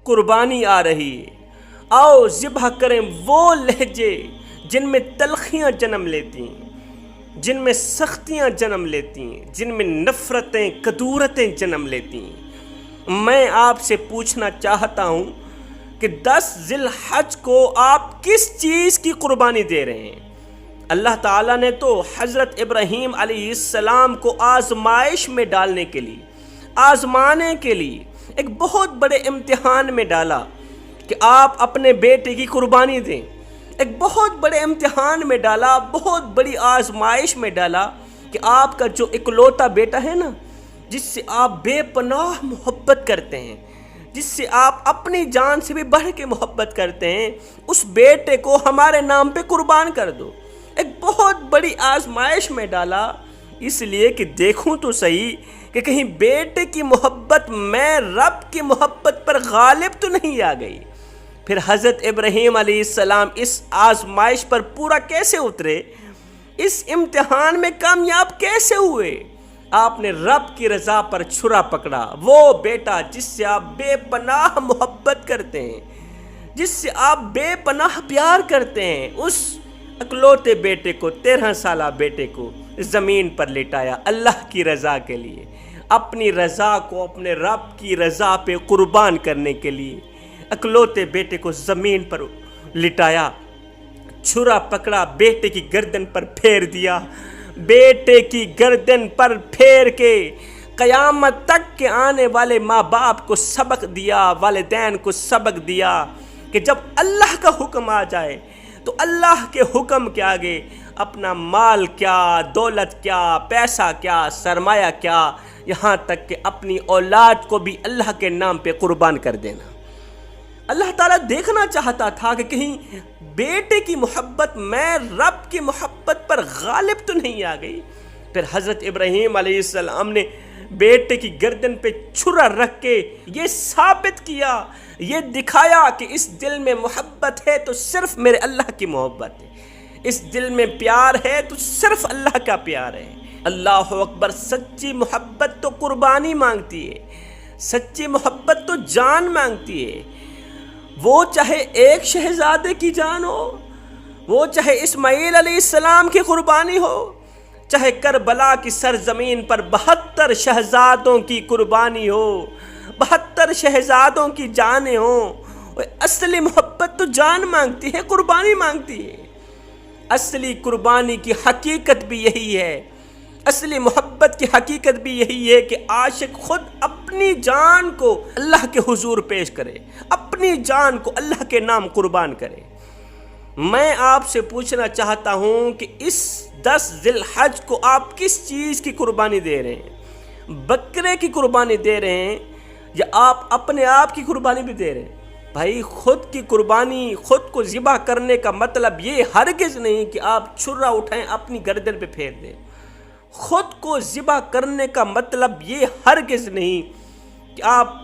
قربانی آ رہی ہے، آؤ ذبح کریں وہ لہجے جن میں تلخیاں جنم لیتی ہیں، جن میں سختیاں جنم لیتی ہیں، جن میں نفرتیں کدورتیں جنم لیتی ہیں۔ میں آپ سے پوچھنا چاہتا ہوں کہ 10 ذی الحج کو آپ کس چیز کی قربانی دے رہے ہیں؟ اللہ تعالیٰ نے تو حضرت ابراہیم علیہ السلام کو آزمائش میں ڈالنے کے لیے، آزمانے کے لیے ایک بہت بڑے امتحان میں ڈالا کہ آپ اپنے بیٹے کی قربانی دیں۔ ایک بہت بڑے امتحان میں ڈالا، بہت بڑی آزمائش میں ڈالا کہ آپ کا جو اکلوتا بیٹا ہے نا، جس سے آپ بے پناہ محبت کرتے ہیں، جس سے آپ اپنی جان سے بھی بڑھ کے محبت کرتے ہیں، اس بیٹے کو ہمارے نام پہ قربان کر دو۔ ایک بہت بڑی آزمائش میں ڈالا، اس لیے کہ دیکھوں تو صحیح کہ کہیں بیٹے کی محبت میں رب کی محبت پر غالب تو نہیں آ گئی۔ پھر حضرت ابراہیم علیہ السلام اس آزمائش پر پورا کیسے اترے؟ اس امتحان میں کامیاب کیسے ہوئے؟ آپ نے رب کی رضا پر چھرا پکڑا، وہ بیٹا جس سے آپ بے پناہ محبت کرتے ہیں، جس سے آپ بے پناہ پیار کرتے ہیں، اس اکلوتے بیٹے کو، 13 سالہ بیٹے کو زمین پر لٹایا اللہ کی رضا کے لیے، اپنی رضا کو اپنے رب کی رضا پہ قربان کرنے کے لیے اکلوتے بیٹے کو زمین پر لٹایا، چھرا پکڑا، بیٹے کی گردن پر پھیر دیا، بیٹے کی گردن پر پھیر کے قیامت تک کے آنے والے ماں باپ کو سبق دیا، والدین کو سبق دیا کہ جب اللہ کا حکم آ جائے تو اللہ کے حکم کے آگے اپنا مال کیا، دولت کیا، پیسہ کیا، سرمایہ کیا، یہاں تک کہ اپنی اولاد کو بھی اللہ کے نام پہ قربان کر دینا۔ اللہ تعالیٰ دیکھنا چاہتا تھا کہ کہیں بیٹے کی محبت میں رب کی محبت پر غالب تو نہیں آ گئی۔ پھر حضرت ابراہیم علیہ السلام نے بیٹے کی گردن پہ چھرا رکھ کے یہ ثابت کیا، یہ دکھایا کہ اس دل میں محبت ہے تو صرف میرے اللہ کی محبت ہے، اس دل میں پیار ہے تو صرف اللہ کا پیار ہے۔ اللہ اکبر! سچی محبت تو قربانی مانگتی ہے، سچی محبت تو جان مانگتی ہے، وہ چاہے ایک شہزادے کی جان ہو، وہ چاہے اسماعیل علیہ السلام کی قربانی ہو، چاہے کربلا کی سرزمین پر 72 شہزادوں کی قربانی ہو، 72 شہزادوں کی جانیں ہوں۔ اصلی محبت تو جان مانگتی ہے، قربانی مانگتی ہے۔ اصلی قربانی کی حقیقت بھی یہی ہے، اصلی محبت کی حقیقت بھی یہی ہے کہ عاشق خود اپنی جان کو اللہ کے حضور پیش کرے، اپنی جان کو اللہ کے نام قربان کرے۔ میں آپ سے پوچھنا چاہتا ہوں کہ اس 10 ذی الحج کو آپ کس چیز کی قربانی دے رہے ہیں؟ بکرے کی قربانی دے رہے ہیں یا آپ اپنے آپ کی قربانی بھی دے رہے ہیں؟ بھائی خود کی قربانی، خود کو ذبح کرنے کا مطلب یہ ہرگز نہیں کہ آپ چھرا اٹھائیں اپنی گردن پہ پھیر دیں۔ خود کو ذبح کرنے کا مطلب یہ ہرگز نہیں کہ آپ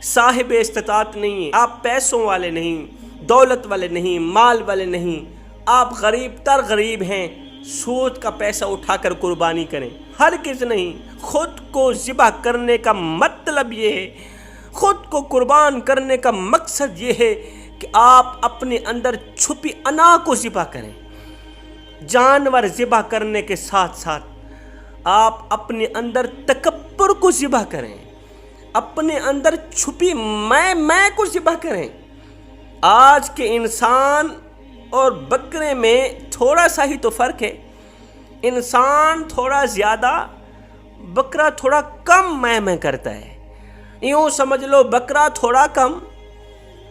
صاحب استطاعت نہیں، آپ پیسوں والے نہیں، دولت والے نہیں، مال والے نہیں، آپ غریب تر غریب ہیں، سود کا پیسہ اٹھا کر قربانی کریں، ہرگز نہیں۔ خود کو ذبح کرنے کا مطلب یہ ہے، خود کو قربان کرنے کا مقصد یہ ہے کہ آپ اپنے اندر چھپی انا کو ذبح کریں۔ جانور ذبح کرنے کے ساتھ ساتھ آپ اپنے اندر تکبر کو ذبح کریں، اپنے اندر چھپی میں کو ذبح کریں۔ آج کے انسان اور بکرے میں تھوڑا سا ہی تو فرق ہے، انسان تھوڑا زیادہ، بکرا تھوڑا کم میں کرتا ہے۔ یوں سمجھ لو بکرا تھوڑا کم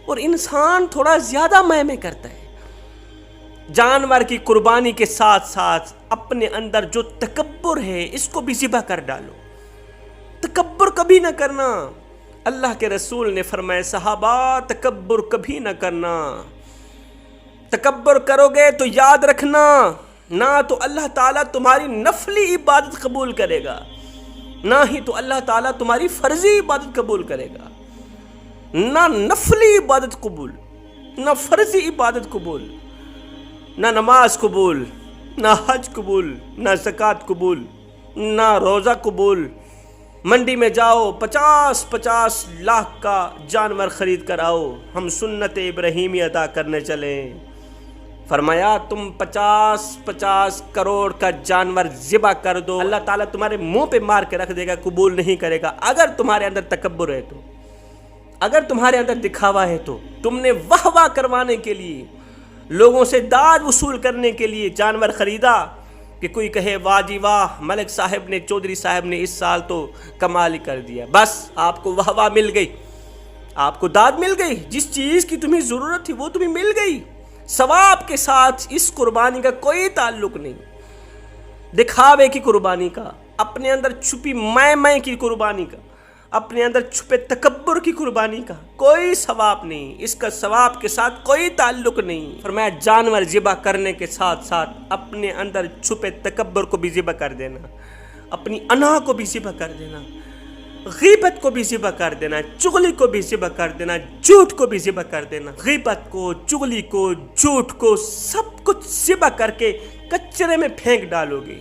اور انسان تھوڑا زیادہ میں کرتا ہے۔ جانور کی قربانی کے ساتھ ساتھ اپنے اندر جو تکبر ہے اس کو بھی ذبح کر ڈالو۔ تکبر کبھی نہ کرنا، اللہ کے رسول نے فرمایا صحابہ تکبر کبھی نہ کرنا، تکبر کرو گے تو یاد رکھنا نہ تو اللہ تعالیٰ تمہاری نفلی عبادت قبول کرے گا، نہ ہی تو اللہ تعالیٰ تمہاری فرضی عبادت قبول کرے گا۔ نہ نفلی عبادت قبول، نہ فرضی عبادت قبول، نہ نماز قبول، نہ حج قبول، نہ زکوٰۃ قبول، نہ روزہ قبول، منڈی میں جاؤ 50-50 لاکھ کا جانور خرید کر آؤ، ہم سنت ابراہیمی ادا کرنے چلیں۔ فرمایا تم 50-50 کروڑ کا جانور ذبح کر دو، اللہ تعالیٰ تمہارے منہ پہ مار کے رکھ دے گا، قبول نہیں کرے گا۔ اگر تمہارے اندر تکبر ہے تو، اگر تمہارے اندر دکھاوا ہے تو، تم نے واہ واہ کروانے کے لیے، لوگوں سے داد وصول کرنے کے لیے جانور خریدا کہ کوئی کہے واہ جی واہ، ملک صاحب نے، چودھری صاحب نے اس سال تو کمال ہی کر دیا، بس آپ کو واہ واہ مل گئی، آپ کو داد مل گئی، جس چیز کی تمہیں ضرورت تھی وہ تمہیں مل گئی۔ ثواب کے ساتھ اس قربانی کا کوئی تعلق نہیں، دکھاوے کی قربانی کا، اپنے اندر چھپی میں کی قربانی کا، اپنے اندر چھپے تکبر کی قربانی کا کوئی ثواب نہیں، اس کا ثواب کے ساتھ کوئی تعلق نہیں۔ فرمایا جانور ذبح کرنے کے ساتھ ساتھ اپنے اندر چھپے تکبر کو بھی ذبح کر دینا، اپنی انا کو بھی ذبح کر دینا، غیبت کو بھی ذبح کر دینا، چغلی کو بھی ذبح کر دینا، جھوٹ کو بھی ذبح کر دینا۔ غیبت کو، چغلی کو، جھوٹ کو، سب کچھ ذبح کر کے کچرے میں پھینک ڈالو گے،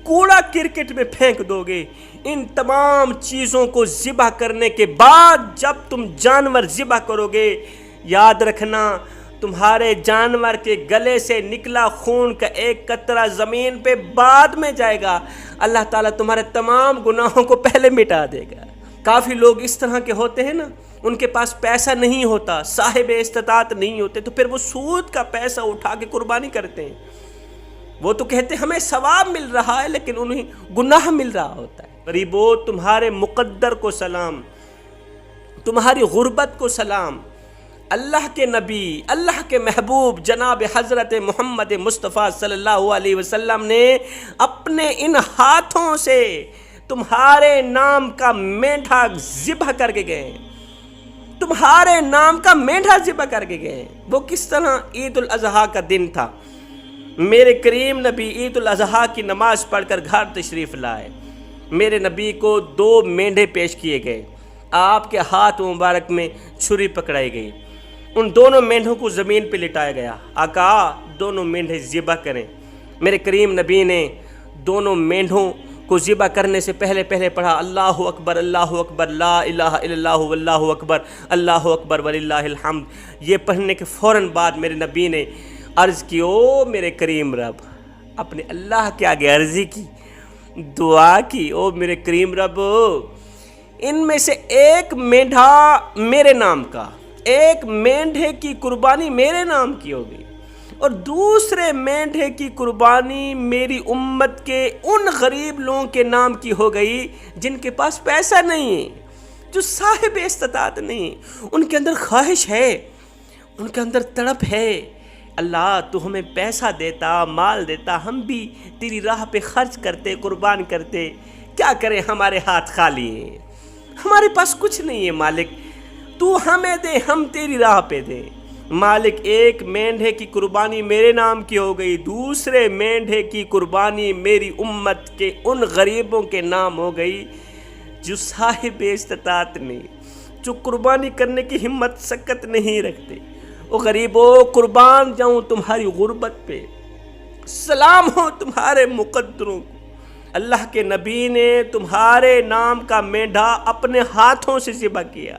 کوڑا کرکٹ میں پھینک دو گے۔ ان تمام چیزوں کو ذبح کرنے کے بعد جب تم جانور ذبح کرو گے، یاد رکھنا تمہارے جانور کے گلے سے نکلا خون کا ایک قطرہ زمین پہ بعد میں جائے گا، اللہ تعالیٰ تمہارے تمام گناہوں کو پہلے مٹا دے گا۔ کافی لوگ اس طرح کے ہوتے ہیں نا، ان کے پاس پیسہ نہیں ہوتا، صاحب استطاعت نہیں ہوتے، تو پھر وہ سود کا پیسہ اٹھا کے قربانی کرتے ہیں۔ وہ تو کہتے ہیں ہمیں ثواب مل رہا ہے، لیکن انہیں گناہ مل رہا ہوتا ہے۔ غریبو تمہارے مقدر کو سلام، تمہاری غربت کو سلام۔ اللہ کے نبی، اللہ کے محبوب جناب حضرت محمد مصطفیٰ صلی اللہ علیہ وسلم نے اپنے ان ہاتھوں سے تمہارے نام کا مینڈھا ذبح کر کے گئے، تمہارے نام کا مینڈھا ذبح کر کے گئے۔ وہ کس طرح؟ عید الاضحیٰ کا دن تھا، میرے کریم نبی عید الاضحیٰ کی نماز پڑھ کر گھر تشریف لائے، میرے نبی کو 2 مینڈھے پیش کیے گئے، آپ کے ہاتھ مبارک میں چھری پکڑائی گئی، ان دونوں مینڈھوں کو زمین پہ لٹایا گیا۔ آقا دونوں مینڈھے ذبح کریں۔ میرے کریم نبی نے دونوں مینڈھوں کو ذبح کرنے سے پہلے پڑھا اللہ اکبر اللہ اکبر لا الہ الا اللہ واللہ اکبر اللہ اکبر وللہ الحمد۔ یہ پڑھنے کے فوراً بعد میرے نبی نے عرض کی، او میرے کریم رب، اپنے اللہ کے آگے عرضی کی، دعا کی، او میرے کریم رب، ان میں سے ایک مینڈھا میرے نام کا، ایک مینڈھے کی قربانی میرے نام کی ہو گئی، اور دوسرے مینڈھے کی قربانی میری امت کے ان غریب لوگوں کے نام کی ہو گئی جن کے پاس پیسہ نہیں ہے، جو صاحب استطاعت نہیں، ان کے اندر خواہش ہے، ان کے اندر تڑپ ہے۔ اللہ تو ہمیں پیسہ دیتا، مال دیتا، ہم بھی تیری راہ پہ خرچ کرتے، قربان کرتے، کیا کریں ہمارے ہاتھ خالی ہیں، ہمارے پاس کچھ نہیں ہے مالک، تو ہمیں دے، ہم تیری راہ پہ دے۔ مالک ایک مینڈھے کی قربانی میرے نام کی ہو گئی، دوسرے مینڈھے کی قربانی میری امت کے ان غریبوں کے نام ہو گئی جو صاحب استطاعت نہیں، جو قربانی کرنے کی ہمت سکت نہیں رکھتے۔ او غریبوں، قربان جاؤں تمہاری غربت پہ، سلام ہو تمہارے مقدروں کو۔ اللہ کے نبی نے تمہارے نام کا مینڈھا اپنے ہاتھوں سے ذبح کیا۔